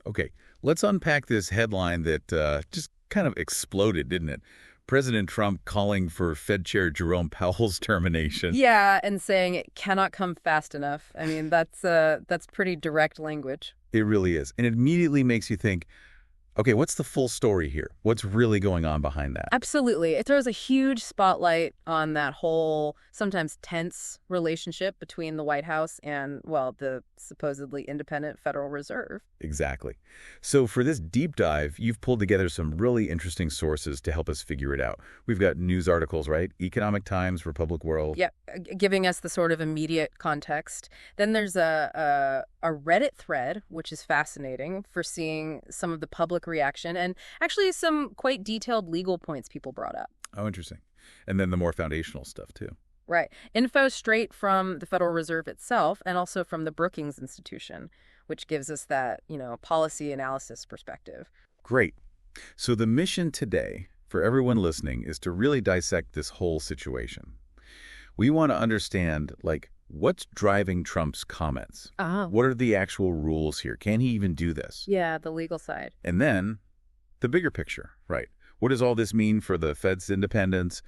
Okay, let's unpack this headline that just kind of exploded, didn't it? President Trump calling for Fed Chair Jerome Powell's termination. Yeah, and saying it cannot come fast enough. I mean, that's pretty direct language. It really is. And it immediately makes you think, okay, what's the full story here? What's really going on behind that? Absolutely. It throws a huge spotlight on that whole sometimes tense relationship between the White House and, well, the supposedly independent Federal Reserve. Exactly. So for this deep dive, you've pulled together some really interesting sources to help us figure it out. We've got news articles, right? Economic Times, Republic World. Yeah, giving us the sort of immediate context. Then there's a Reddit thread, which is fascinating for seeing some of the public reaction and actually some quite detailed legal points people brought up. Oh, interesting. And then the more foundational stuff, too. Right. Info straight from the Federal Reserve itself and also from the Brookings Institution, which gives us that, policy analysis perspective. Great. So the mission today for everyone listening is to really dissect this whole situation. We want to understand, what's driving Trump's comments? What are the actual rules here? Can he even do this? Yeah, the legal side. And then the bigger picture, right? What does all this mean for the Fed's independence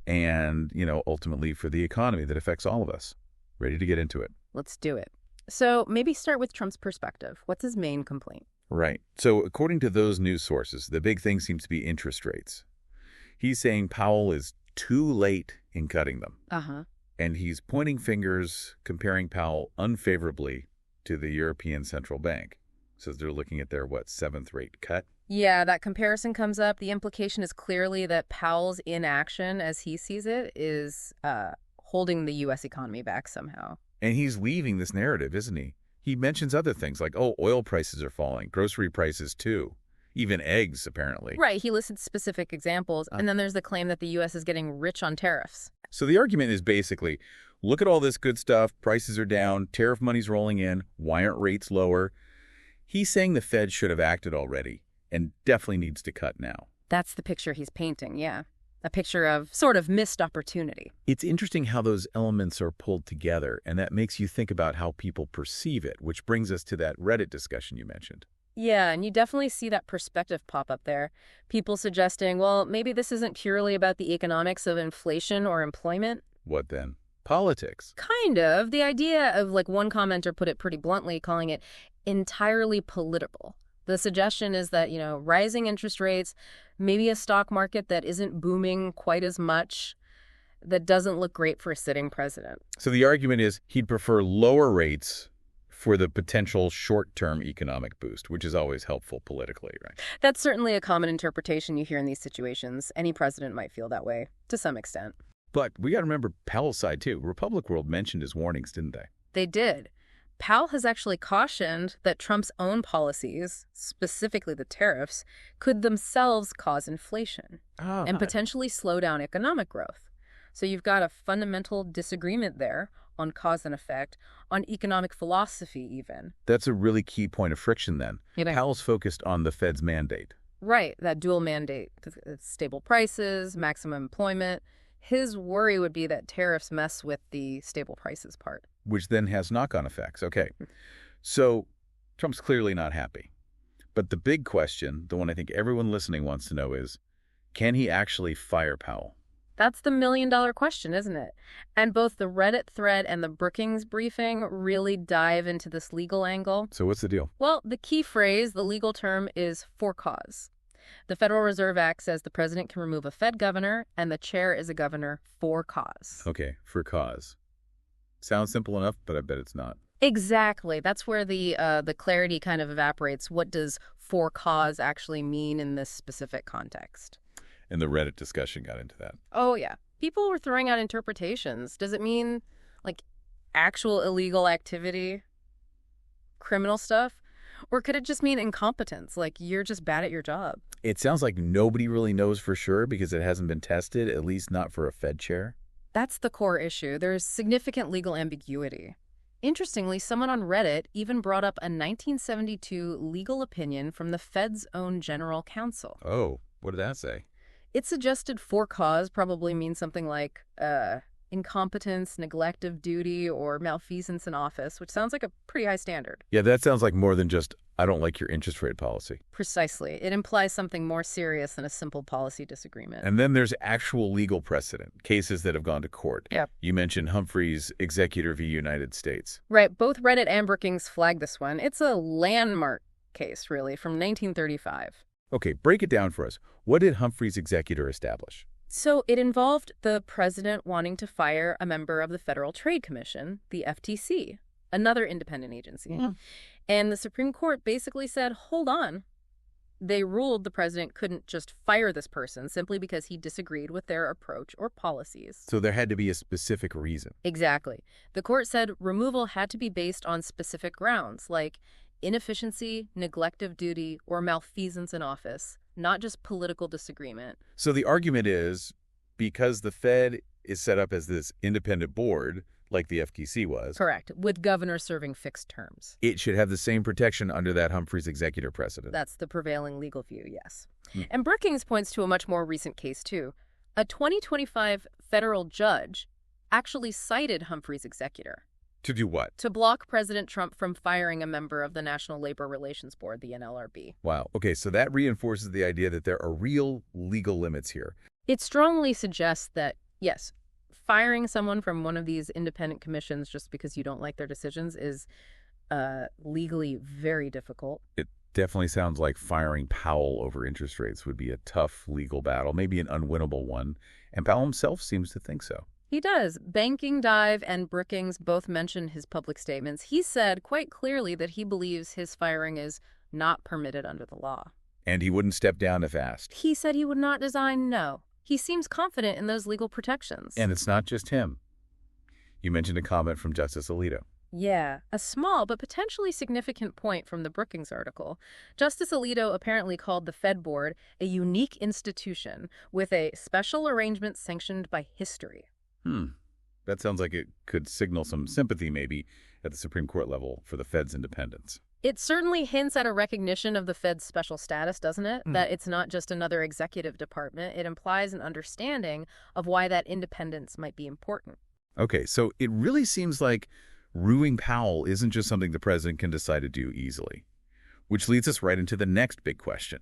and, ultimately for the economy that affects all of us? Ready to get into it. Let's do it. So maybe start with Trump's perspective. What's his main complaint? Right. So according to those news sources, the big thing seems to be interest rates. He's saying Powell is too late in cutting them. And he's pointing fingers, comparing Powell unfavorably to the European Central Bank. Says they're looking at their, seventh rate cut? Yeah, that comparison comes up. The implication is clearly that Powell's inaction, as he sees it, is holding the U.S. economy back somehow. And he's weaving this narrative, isn't he? He mentions other things like, oil prices are falling, grocery prices too, even eggs, apparently. Right, he listed specific examples, and then there's the claim that the U.S. is getting rich on tariffs. So the argument is basically, look at all this good stuff, prices are down, tariff money's rolling in, why aren't rates lower? He's saying the Fed should have acted already and definitely needs to cut now. That's the picture he's painting, yeah. A picture of sort of missed opportunity. It's interesting how those elements are pulled together, and that makes you think about how people perceive it, which brings us to that Reddit discussion you mentioned. Yeah, and you definitely see that perspective pop up there. People suggesting, well, maybe this isn't purely about the economics of inflation or employment. What then? Politics. Kind of. The idea of, one commenter put it pretty bluntly, calling it entirely political. The suggestion is that, rising interest rates, maybe a stock market that isn't booming quite as much, that doesn't look great for a sitting president. So the argument is he'd prefer lower rates for the potential short-term economic boost, which is always helpful politically, right? That's certainly a common interpretation you hear in these situations. Any president might feel that way, to some extent. But we got to remember Powell's side, too. Republic World mentioned his warnings, didn't they? They did. Powell has actually cautioned that Trump's own policies, specifically the tariffs, could themselves cause inflation and potentially slow down economic growth. So you've got a fundamental disagreement there on cause and effect, on economic philosophy even. That's a really key point of friction then. Powell's focused on the Fed's mandate. Right, that dual mandate, stable prices, maximum employment. His worry would be that tariffs mess with the stable prices part. Which then has knock-on effects. Okay, so Trump's clearly not happy. But the big question, the one I think everyone listening wants to know is, can he actually fire Powell? That's the million-dollar question, isn't it? And both the Reddit thread and the Brookings briefing really dive into this legal angle. So what's the deal? Well, the key phrase, the legal term, is for cause. The Federal Reserve Act says the president can remove a Fed governor, and the chair is a governor for cause. Okay, for cause. Sounds simple enough, but I bet it's not. Exactly. That's where the clarity kind of evaporates. What does for cause actually mean in this specific context? And the Reddit discussion got into that. Oh, yeah. People were throwing out interpretations. Does it mean, actual illegal activity, criminal stuff? Or could it just mean incompetence, you're just bad at your job? It sounds like nobody really knows for sure because it hasn't been tested, at least not for a Fed chair. That's the core issue. There's significant legal ambiguity. Interestingly, someone on Reddit even brought up a 1972 legal opinion from the Fed's own general counsel. Oh, what did that say? It suggested for cause probably means something like incompetence, neglect of duty, or malfeasance in office, which sounds like a pretty high standard. Yeah, that sounds like more than just I don't like your interest rate policy. Precisely. It implies something more serious than a simple policy disagreement. And then there's actual legal precedent, cases that have gone to court. Yep. You mentioned Humphrey's Executor v. United States. Right. Both Reddit and Brookings flagged this one. It's a landmark case, really, from 1935. Okay, break it down for us. What did Humphrey's Executor establish? So it involved the president wanting to fire a member of the Federal Trade Commission, the FTC, another independent agency. Mm. And the Supreme Court basically said, hold on. They ruled the president couldn't just fire this person simply because he disagreed with their approach or policies. So there had to be a specific reason. Exactly. The court said removal had to be based on specific grounds, like inefficiency, neglect of duty, or malfeasance in office, not just political disagreement. So the argument is, because the Fed is set up as this independent board, like the FTC was. Correct, with governors serving fixed terms. It should have the same protection under that Humphrey's Executor precedent. That's the prevailing legal view, yes. And Brookings points to a much more recent case, too. A 2025 federal judge actually cited Humphrey's Executor. To do what? To block President Trump from firing a member of the National Labor Relations Board, the NLRB. Wow. Okay, so that reinforces the idea that there are real legal limits here. It strongly suggests that, yes, firing someone from one of these independent commissions just because you don't like their decisions is legally very difficult. It definitely sounds like firing Powell over interest rates would be a tough legal battle, maybe an unwinnable one. And Powell himself seems to think so. He does. Banking Dive and Brookings both mention his public statements. He said quite clearly that he believes his firing is not permitted under the law. And he wouldn't step down if asked. He said he would not resign, no. He seems confident in those legal protections. And it's not just him. You mentioned a comment from Justice Alito. Yeah, a small but potentially significant point from the Brookings article. Justice Alito apparently called the Fed Board a unique institution with a special arrangement sanctioned by history. That sounds like it could signal some sympathy, maybe, at the Supreme Court level for the Fed's independence. It certainly hints at a recognition of the Fed's special status, doesn't it? That it's not just another executive department. It implies an understanding of why that independence might be important. Okay, so it really seems like ruining Powell isn't just something the president can decide to do easily. Which leads us right into the next big question.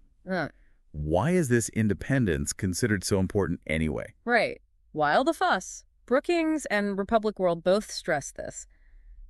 Why is this independence considered so important anyway? Right. Why all the fuss? Brookings and Republic World both stress this.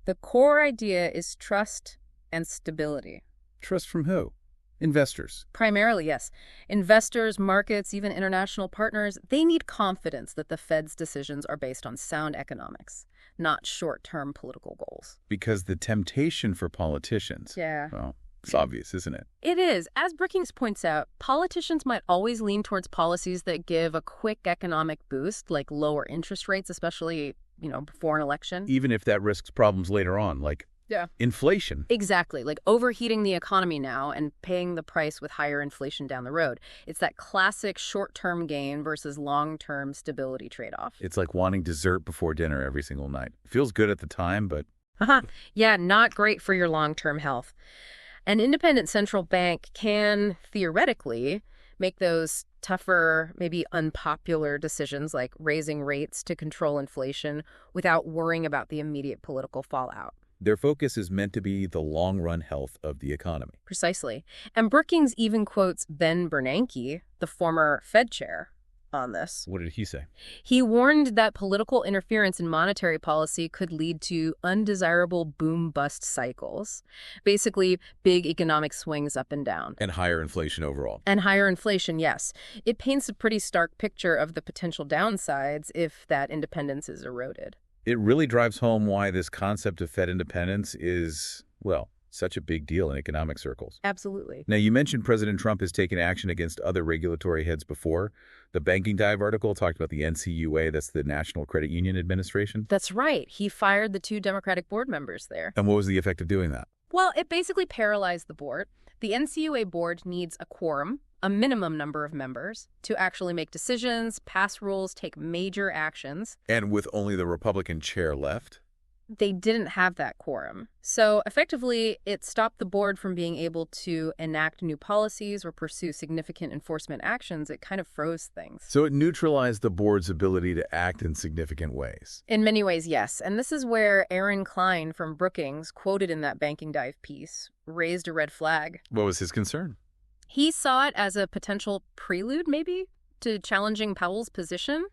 The core idea is trust and stability. Trust from who? Investors. Primarily, yes. Investors, markets, even international partners, they need confidence that the Fed's decisions are based on sound economics, not short-term political goals. Because the temptation for politicians... Yeah. Well, it's obvious, isn't it? It is. As Brookings points out, politicians might always lean towards policies that give a quick economic boost, like lower interest rates, especially, before an election. Even if that risks problems later on, like inflation. Exactly, like overheating the economy now and paying the price with higher inflation down the road. It's that classic short-term gain versus long-term stability trade-off. It's like wanting dessert before dinner every single night. Feels good at the time, but... Yeah, not great for your long-term health. An independent central bank can, theoretically, make those tougher, maybe unpopular decisions like raising rates to control inflation without worrying about the immediate political fallout. Their focus is meant to be the long-run health of the economy. Precisely. And Brookings even quotes Ben Bernanke, the former Fed chair, on this. What did he say? He warned that political interference in monetary policy could lead to undesirable boom-bust cycles. Basically, big economic swings up and down. And higher inflation overall. And higher inflation, yes. It paints a pretty stark picture of the potential downsides if that independence is eroded. It really drives home why this concept of Fed independence is, well, such a big deal in economic circles. Absolutely. Now, you mentioned President Trump has taken action against other regulatory heads before. The Banking Dive article talked about the NCUA, that's the National Credit Union Administration. That's right. He fired the 2 Democratic board members there. And what was the effect of doing that? Well, it basically paralyzed the board. The NCUA board needs a quorum, a minimum number of members, to actually make decisions, pass rules, take major actions. And with only the Republican chair left? They didn't have that quorum. So effectively, it stopped the board from being able to enact new policies or pursue significant enforcement actions. It kind of froze things. So it neutralized the board's ability to act in significant ways. In many ways, yes. And this is where Aaron Klein from Brookings, quoted in that banking dive piece, raised a red flag. What was his concern? He saw it as a potential prelude, maybe, to challenging Powell's position.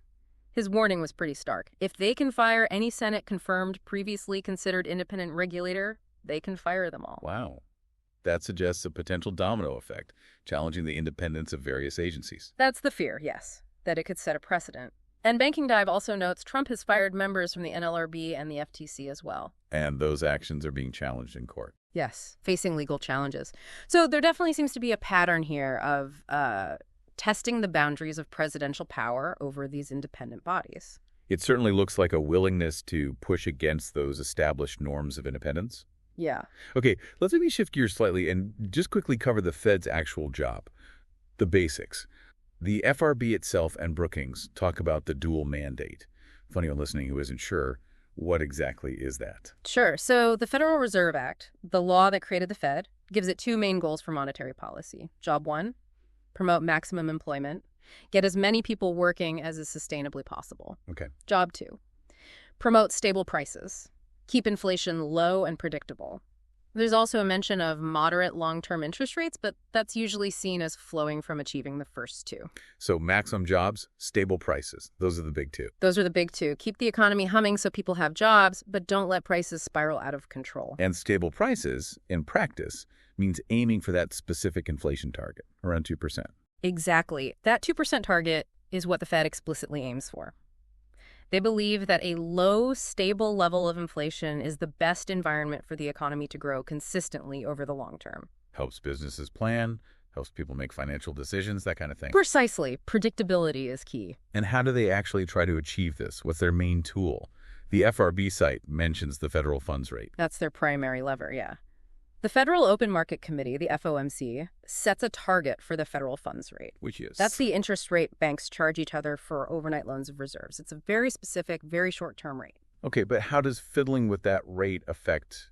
His warning was pretty stark. If they can fire any Senate-confirmed, previously considered independent regulator, they can fire them all. Wow. That suggests a potential domino effect, challenging the independence of various agencies. That's the fear, yes, that it could set a precedent. And Banking Dive also notes Trump has fired members from the NLRB and the FTC as well. And those actions are being challenged in court. Yes, facing legal challenges. So there definitely seems to be a pattern here of testing the boundaries of presidential power over these independent bodies. It certainly looks like a willingness to push against those established norms of independence. Yeah. Okay, let's maybe shift gears slightly and just quickly cover the Fed's actual job, the basics. The FRB itself and Brookings talk about the dual mandate. For anyone listening who isn't sure, what exactly is that? Sure. So the Federal Reserve Act, the law that created the Fed, gives it two main goals for monetary policy. Job one, promote maximum employment, get as many people working as is sustainably possible. Okay. Job two, promote stable prices, keep inflation low and predictable. There's also a mention of moderate long-term interest rates, but that's usually seen as flowing from achieving the first two. So maximum jobs, stable prices. Those are the big two. Those are the big two. Keep the economy humming so people have jobs, but don't let prices spiral out of control. And stable prices, in practice, means aiming for that specific inflation target, around 2%. Exactly. That 2% target is what the Fed explicitly aims for. They believe that a low, stable level of inflation is the best environment for the economy to grow consistently over the long term. Helps businesses plan, helps people make financial decisions, that kind of thing. Precisely. Predictability is key. And how do they actually try to achieve this? What's their main tool? The FRB site mentions the federal funds rate. That's their primary lever, yeah. The Federal Open Market Committee, the FOMC, sets a target for the federal funds rate. Which is? That's the interest rate banks charge each other for overnight loans of reserves. It's a very specific, very short-term rate. Okay, but how does fiddling with that rate affect,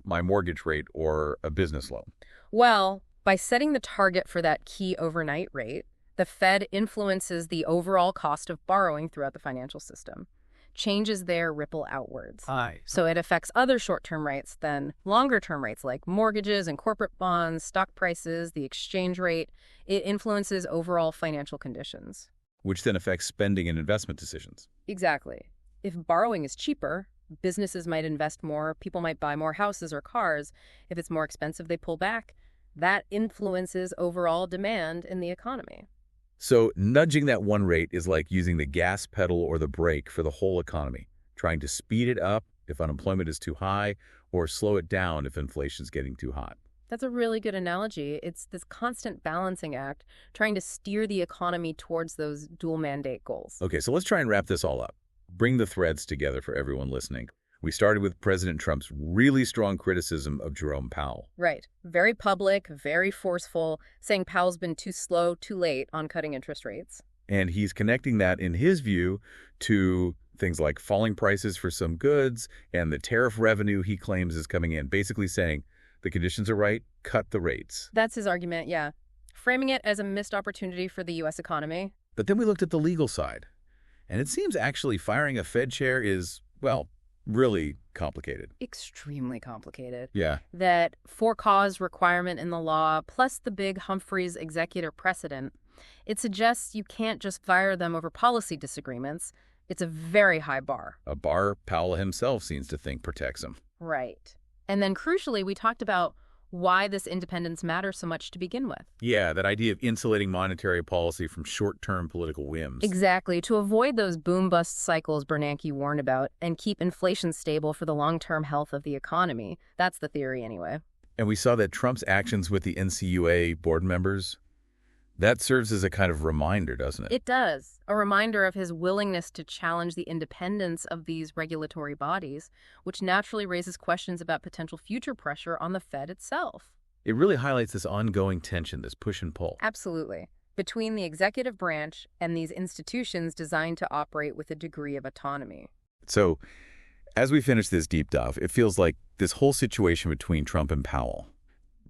my mortgage rate or a business loan? Well, by setting the target for that key overnight rate, the Fed influences the overall cost of borrowing throughout the financial system. Changes there ripple outwards. So it affects other short-term rates than longer-term rates like mortgages and corporate bonds, stock prices, the exchange rate. It influences overall financial conditions. Which then affects spending and investment decisions. Exactly. If borrowing is cheaper, businesses might invest more, people might buy more houses or cars. If it's more expensive, they pull back. That influences overall demand in the economy. So nudging that one rate is like using the gas pedal or the brake for the whole economy, trying to speed it up if unemployment is too high or slow it down if inflation's getting too hot. That's a really good analogy. It's this constant balancing act, trying to steer the economy towards those dual mandate goals. Okay, so let's try and wrap this all up. Bring the threads together for everyone listening. We started with President Trump's really strong criticism of Jerome Powell. Right. Very public, very forceful, saying Powell's been too slow, too late on cutting interest rates. And he's connecting that, in his view, to things like falling prices for some goods and the tariff revenue he claims is coming in, basically saying the conditions are right, cut the rates. That's his argument, yeah. Framing it as a missed opportunity for the U.S. economy. But then we looked at the legal side. And it seems actually firing a Fed chair is, really complicated. Extremely complicated. Yeah. That for-cause requirement in the law, plus the big Humphreys executor precedent, it suggests you can't just fire them over policy disagreements. It's a very high bar. A bar Powell himself seems to think protects him. Right. And then crucially, we talked about why this independence matters so much to begin with. Yeah, that idea of insulating monetary policy from short-term political whims. Exactly, to avoid those boom-bust cycles Bernanke warned about and keep inflation stable for the long-term health of the economy. That's the theory anyway. And we saw that Trump's actions with the NCUA board members, that serves as a kind of reminder, doesn't it? It does. A reminder of his willingness to challenge the independence of these regulatory bodies, which naturally raises questions about potential future pressure on the Fed itself. It really highlights this ongoing tension, this push and pull. Absolutely. Between the executive branch and these institutions designed to operate with a degree of autonomy. So, As we finish this deep dive, it feels like this whole situation between Trump and Powell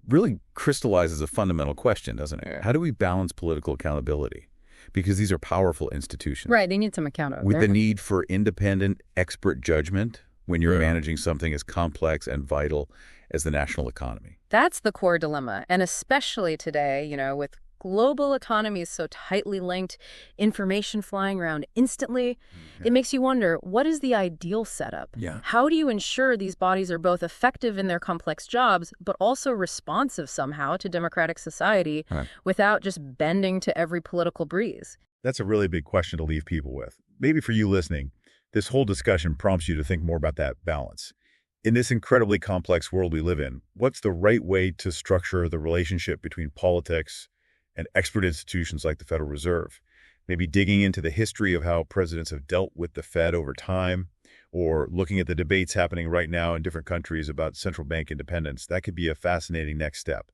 really crystallizes a fundamental question, doesn't it? How do we balance political accountability? Because these are powerful institutions. Right, they need some accountability. With the need for independent, expert judgment when you're managing something as complex and vital as the national economy. That's the core dilemma. And especially today, with global economies so tightly linked, information flying around instantly, it makes you wonder, what is the ideal setup? How do you ensure these bodies are both effective in their complex jobs, but also responsive somehow to democratic society without just bending to every political breeze? That's a really big question to leave people with. Maybe for you listening, this whole discussion prompts you to think more about that balance. In this incredibly complex world we live in, what's the right way to structure the relationship between politics and expert institutions like the Federal Reserve? Maybe digging into the history of how presidents have dealt with the Fed over time, or looking at the debates happening right now in different countries about central bank independence. That could be a fascinating next step.